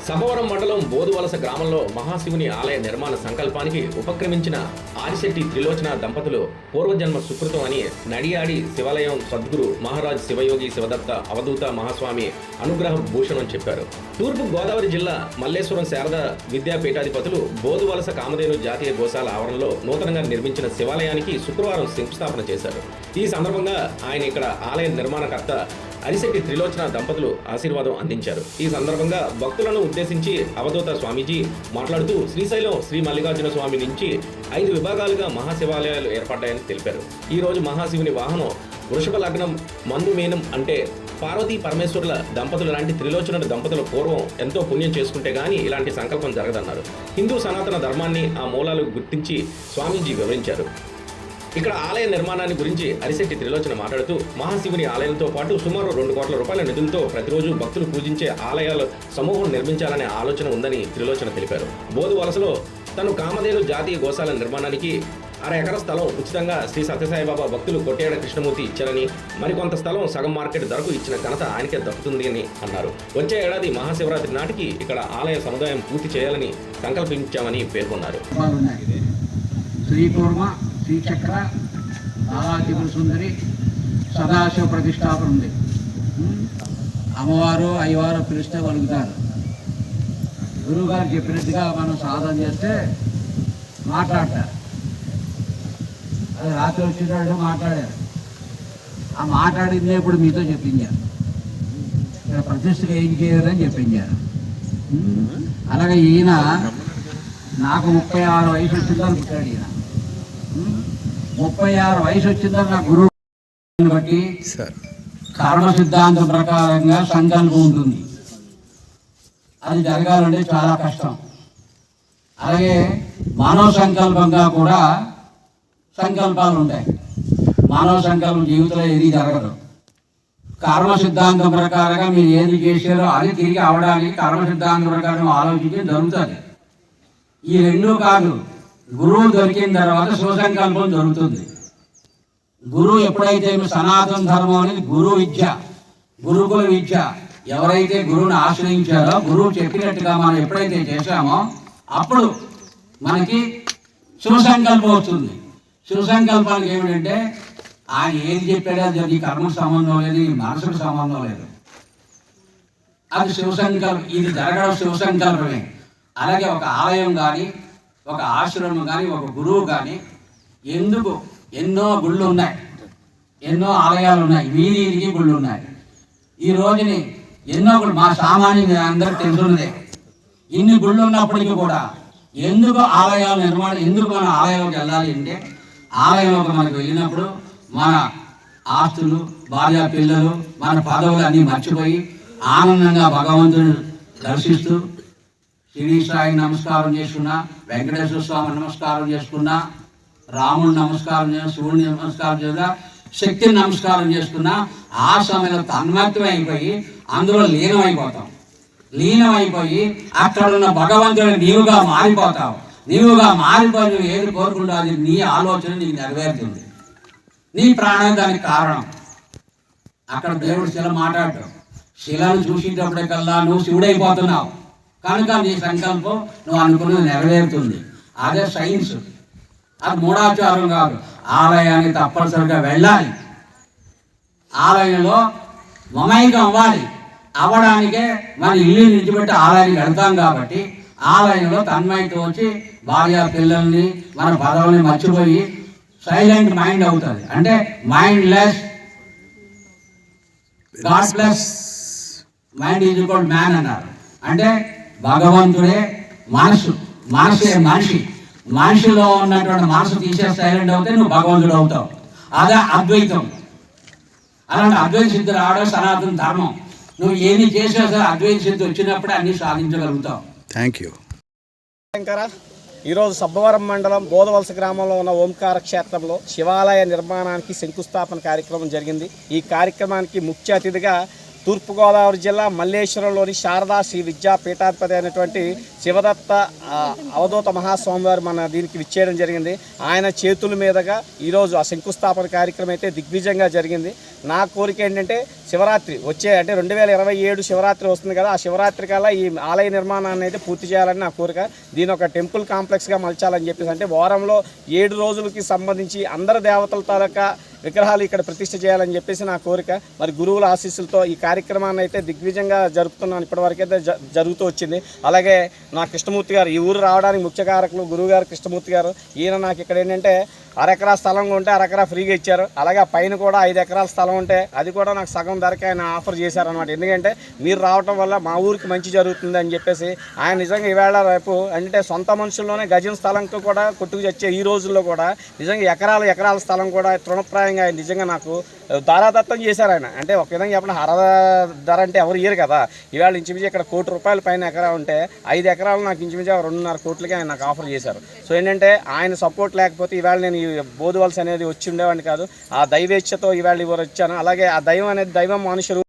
సభవరం మండలం బోదువలస గ్రామంలో మహాశివుని ఆలయ నిర్మాణ సంకల్పానికి ఉపక్రమించిన ఆదిశెట్టి త్రిలోచన దంపతులు పూర్వజన్మ సుకృతం అని నడియాడి శివాలయం సద్గురు మహారాజ్ శివయోగి శివదత్త అవధూత మహాస్వామి అనుగ్రహ భూషణం చెప్పారు. తూర్పు గోదావరి జిల్లా మల్లేశ్వరం శారద విద్యాపీఠాధిపతులు బోదువలస కామధేను జాతీయ గోశాల ఆవరణలో నూతనంగా నిర్మించిన శివాలయానికి శుక్రవారం శంకుస్థాపన చేశారు. ఈ సందర్భంగా ఆయన ఇక్కడ ఆలయ నిర్మాణకర్త అరిశెట్టి త్రిలోచన దంపతులు ఆశీర్వాదం అందించారు. ఈ సందర్భంగా భక్తులను ఉద్దేశించి అవధూత స్వామీజీ మాట్లాడుతూ శ్రీశైలం శ్రీ మల్లికార్జున స్వామి నుంచి 5 విభాగాలుగా మహాశివాలయాలు ఏర్పడ్డాయని తెలిపారు. ఈ రోజు మహాశివుని వాహనం వృషభ లగ్నం మందు మీనం అంటే పార్వతీ పరమేశ్వరుల దంపతులు లాంటి త్రిలోచన దంపతుల పూర్వం ఎంతో పుణ్యం చేసుకుంటే గానీ ఇలాంటి సంకల్పం జరగదన్నారు. హిందూ సనాతన ధర్మాన్ని ఆ మూలాలు గుర్తించి స్వామీజీ వివరించారు. ఇక్కడ ఆలయ నిర్మాణాన్ని గురించి అరిశెట్టి త్రిలోచన మాట్లాడుతూ మహాశివుని ఆలయంతో పాటు సుమారు 2 కోట్ల రూపాయల నిధులతో ప్రతిరోజు భక్తులు పూజించే ఆలయాల సమూహం నిర్మించాలనే ఆలోచన ఉందని త్రిలోచన తెలిపారు. బోదువలసలో తను కామధేను జాతీయ గోశాల నిర్మాణానికి 1/2 ఎకరా స్థలం ఉచితంగా శ్రీ సత్యసాయిబాబా భక్తులు కొట్టేడ కృష్ణమూర్తి ఇచ్చారని, మరికొంత స్థలం సగం మార్కెట్ ధరకు ఇచ్చిన ఘనత ఆయనకే దక్కుతుంది అని అన్నారు. వచ్చే ఏడాది మహాశివరాత్రి నాటికి ఇక్కడ ఆలయ సముదాయం పూర్తి చేయాలని సంకల్పించామని పేర్కొన్నారు. శ్రీచక్ర బాలాత్రిపుర సుందరి సదాశివ ప్రతిష్టాపన ఉంది. అమ్మవారు అయ్యవారు పిలిస్తే వలుగుతారు. గురువుగారు చెప్పినట్టుగా మనం సాధన చేస్తే మాట్లాడతారు. అది రాత్రి వచ్చేటప్పుడు మాట్లాడారు. ఆ మాట్లాడిందే ఇప్పుడు మీతో చెప్పించారు. ఇక్కడ ప్రతిష్టగా ఏం చేయరని చెప్పించారు. అలాగే ఈయన నాకు 36 వయసు వచ్చిందని పుట్టాడు. ఈయన 36 వయసు వచ్చిందని నా గురువు బట్టి కర్మ సిద్ధాంతం ప్రకారంగా సంకల్పం ఉంటుంది. అది జరగాలంటే చాలా కష్టం. అలాగే మానవ సంకల్పంగా కూడా సంకల్పాలు ఉంటాయి. మానవ సంకల్పం జీవితంలో ఏది జరగదు. కర్మ సిద్ధాంతం ప్రకారంగా మీరు ఏది చేశారో అది తిరిగి అవడానికి కర్మ సిద్ధాంతం ప్రకారం ఆలోచించి జరుగుతుంది. ఈ రెండూ కాదు, గురువు దొరికిన తర్వాత సుసంకల్పం జరుగుతుంది. గురువు ఎప్పుడైతే సనాతన ధర్మం అనేది గురు విద్య, గురుకుల విద్య. ఎవరైతే గురువుని ఆశ్రయించారో, గురువు చెప్పినట్టుగా మనం ఎప్పుడైతే చేశామో అప్పుడు మనకి సుసంకల్పం వస్తుంది. సుసంకల్పానికి ఏమిటంటే ఆయన ఏది చెప్పాడో అది కర్మకు సంబంధం లేదు, మనసుకు సంబంధం లేదు. అది శివసంకల్పం. ఇది జరగడం శివసంకల్పమే. అలాగే ఒక ఆలయం కానీ, ఒక ఆశ్రమం కానీ, ఒక గురువు కానీ, ఎందుకు ఎన్నో గుళ్ళు ఉన్నాయి, ఎన్నో ఆలయాలు ఉన్నాయి, వీధికి గుళ్ళు ఉన్నాయి. ఈ రోజుని ఎన్నో గుళ్ళు మా సామాన్య అందరికి తెలుసున్నదే. ఇన్ని గుళ్ళు ఉన్నప్పటికీ కూడా ఎందుకు ఆలయాల నిర్మాణం, ఎందుకు మన ఆలయంలోకి వెళ్ళాలి అంటే, ఆలయంలోకి మనకు వెళ్ళినప్పుడు మన ఆస్తులు, భార్య పిల్లలు, మన పదవులు అన్నీ మర్చిపోయి ఆనందంగా భగవంతుని దర్శిస్తూ శ్రీసాయి నమస్కారం చేసుకున్నా, వెంకటేశ్వర స్వామి నమస్కారం చేసుకున్నా, రాముడు నమస్కారం చేసుకున్నా, శివుడిని నమస్కారం చేసుకున్నా, శక్తిని నమస్కారం చేసుకున్నా, ఆ సమయంలో తన్మత్వం అయిపోయి అందులో లీనమైపోతాం. లీనమైపోయి అక్కడ ఉన్న భగవంతుడిని నీవుగా మారిపోతావు. నీవుగా మారిపోయి నువ్వు ఏది కోరుకుంటావు అది నీ ఆలోచన నీకు నెరవేరుతుంది. నీ ప్రాణం దానికి కారణం. అక్కడ దేవుడు శిల మాట్లాడు. శిలను చూసేటప్పటికల్లా నువ్వు శివుడైపోతున్నావు. కనుక నీ సంకల్పం నువ్వు అనుకున్నది నెరవేరుతుంది. అదే సైన్స్. అది మూఢాచారం కాదు. ఆలయానికి తప్పనిసరిగా వెళ్ళాలి. ఆలయంలో మమైకం అవ్వాలి. అవ్వడానికే మన ఇల్లు నిలిచిపెట్టి ఆలయానికి వెళ్తాం కాబట్టి ఆలయంలో తన్మయతో వచ్చి భార్య పిల్లల్ని, మన పదవుల్ని మర్చిపోయి సైలెంట్ మైండ్ అవుతుంది. అంటే mind less God plus mind is equal man అన్నారు. అంటే భగవంతుడే మనసు, మనసే మనిషి. మనిషిలో ఉన్నటువంటి మనసు తీసే సైలెంట్ అవుతే నువ్వు భగవంతుడు అవుతావు. అదే అద్వైతం. అలాంటి అద్వైత సిద్ధి రావడం సనాతన ధర్మం. నువ్వు ఏమి చేసినా సరే అద్వైత సిద్ధి వచ్చినప్పుడే అన్ని సాధించగలుగుతావు. Thank you. ఈరోజు సబ్బవరం మండలం బోదవలస గ్రామంలో ఉన్న ఓంకార క్షేత్రంలో శివాలయ నిర్మాణానికి శంకుస్థాపన కార్యక్రమం జరిగింది. ఈ కార్యక్రమానికి ముఖ్య అతిథిగా తూర్పుగోదావరి జిల్లా మల్లేశ్వరంలోని శారదా శ్రీ విద్యాపీఠాధిపతి అయినటువంటి శివదత్త అవధూత మహాస్వామివారు మన దీనికి విచ్చేయడం జరిగింది. ఆయన చేతుల మీదుగా ఈరోజు ఆ శంకుస్థాపన కార్యక్రమం అయితే దిగ్విజయంగా జరిగింది. నా కోరిక ఏంటంటే శివరాత్రి వచ్చే అంటే 2027 శివరాత్రి వస్తుంది కదా, ఆ శివరాత్రి కల్లా ఈ ఆలయ నిర్మాణాన్ని అయితే పూర్తి చేయాలని నా కోరిక. దీని ఒక టెంపుల్ కాంప్లెక్స్గా మలచాలని చెప్పేసి, అంటే వారంలో 7 రోజులకి సంబంధించి అందరి దేవతల తాలూకా విగ్రహాలు ఇక్కడ ప్రతిష్ఠ చేయాలని చెప్పేసి నా కోరిక. మరి గురువుల ఆశీస్సులతో ఈ కార్యక్రమాన్ని అయితే దిగ్విజయంగా జరుపుతున్నాను, ఇప్పటివరకైతే జరుగుతూ వచ్చింది. అలాగే నా కృష్ణమూర్తి గారు ఈ ఊరు రావడానికి ముఖ్య కారకులు గురువు గారు కృష్ణమూర్తి గారు. ఈయన నాకు ఇక్కడ ఏంటంటే 1/2 ఎకరా స్థలం ఉంటే 1/2 ఎకరా ఫ్రీగా ఇచ్చారు. అలాగే పైన కూడా 5 ఎకరాల స్థలం ఉంటే అది కూడా నాకు సగం ధరకే ఆయన ఆఫర్ చేశారనమాట. ఎందుకంటే మీరు రావటం వల్ల మా ఊరికి మంచి జరుగుతుంది అని చెప్పేసి ఆయన నిజంగా ఈవేళ రేపు అంటే సొంత మనుషుల్లోనే గజం స్థలంతో కూడా కొట్టుకు వచ్చే ఈ రోజుల్లో కూడా నిజంగా ఎకరాల స్థలం కూడా తృణప్రాయంగా ఆయన నిజంగా నాకు దారాదత్తం చేశారు ఆయన. అంటే ఒక విధంగా చెప్పిన ధర అంటే ఎవరు ఇయ్యరు కదా. ఈవేళ ఇంచుమించు ఇక్కడ ₹1 కోటి పైన ఎకరా ఉంటే 5 ఎకరాలు నాకు ఇంచుమించు 2.5 కోట్లకి ఆయన నాకు ఆఫర్ చేశారు. సో ఏంటంటే ఆయన సపోర్ట్ లేకపోతే ఈవేళ నేను ఈ బోధవలస అనేది వచ్చి ఉండేవాడిని కాదు. ఆ దైవేచ్ఛతో ఈవేళ వచ్చాను. అలాగే ఆ దైవం అనేది దైవం మనుషులు